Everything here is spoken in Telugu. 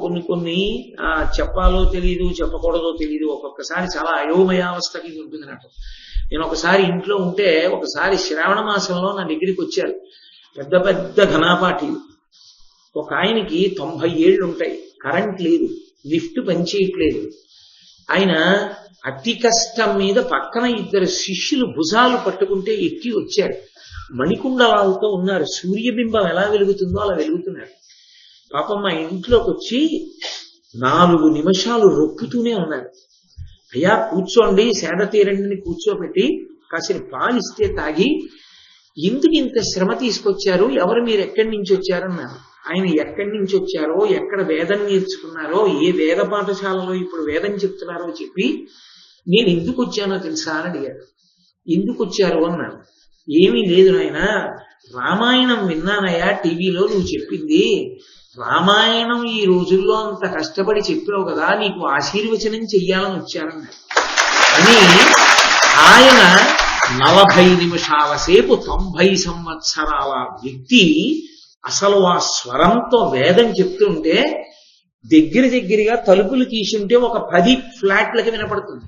కొన్ని కొన్ని చెప్పాలో తెలియదు, చెప్పకూడదో తెలియదు, ఒక్కొక్కసారి చాలా అయోమయావస్థకి ఉంటుంది నాకు. నేను ఒకసారి ఇంట్లో ఉంటే, ఒకసారి శ్రావణ మాసంలో నా దగ్గరికి వచ్చారు పెద్ద పెద్ద ఘనాపాఠీలు. ఒక ఆయనకి 90 ఏళ్ళు ఉంటాయి, కరెంట్ లేదు, లిఫ్ట్ పనిచేయట్లేదు. ఆయన అతి కష్టం మీద పక్కన ఇద్దరు శిష్యులు భుజాలు పట్టుకుంటే ఎక్కి వచ్చారు. మణికుండలాలతో ఉన్నారు, సూర్యబింబం ఎలా వెలుగుతుందో అలా వెలుగుతున్నారు. పాపం మా ఇంట్లోకి వచ్చి 4 నిమిషాలు రొక్కుతూనే ఉన్నారు. అయ్యా కూర్చోండి, సేద తీరండిని కూర్చోబెట్టి కాసిన పాలిస్తే తాగి, ఎందుకు ఇంత శ్రమ తీసుకొచ్చారు, ఎవరు మీరు ఎక్కడి నుంచి వచ్చారన్నారు. ఆయన ఎక్కడి నుంచి వచ్చారో, ఎక్కడ వేదం నేర్చుకున్నారో, ఏ వేద పాఠశాలలో ఇప్పుడు వేదం చెప్తున్నారో చెప్పి, నేను ఎందుకు వచ్చానో తెలుసా అని అడిగారు. ఎందుకు వచ్చారు అన్నాను. ఏమీ లేదు నాయన, రామాయణం విన్నానయ్యా టీవీలో, నువ్వు చెప్పింది రామాయణం ఈ రోజుల్లో అంత కష్టపడి చెప్పావు కదా, నీకు ఆశీర్వచనం చెయ్యాలని వచ్చానన్నారు. అని ఆయన 40 నిమిషాల సేపు 90 సంవత్సరాల వ్యక్తి అసలు ఆ స్వరంతో వేదం చెప్తుంటే దగ్గరగా తలుపులు తీసుంటే ఒక 10 ఫ్లాట్లకి వినపడుతుంది.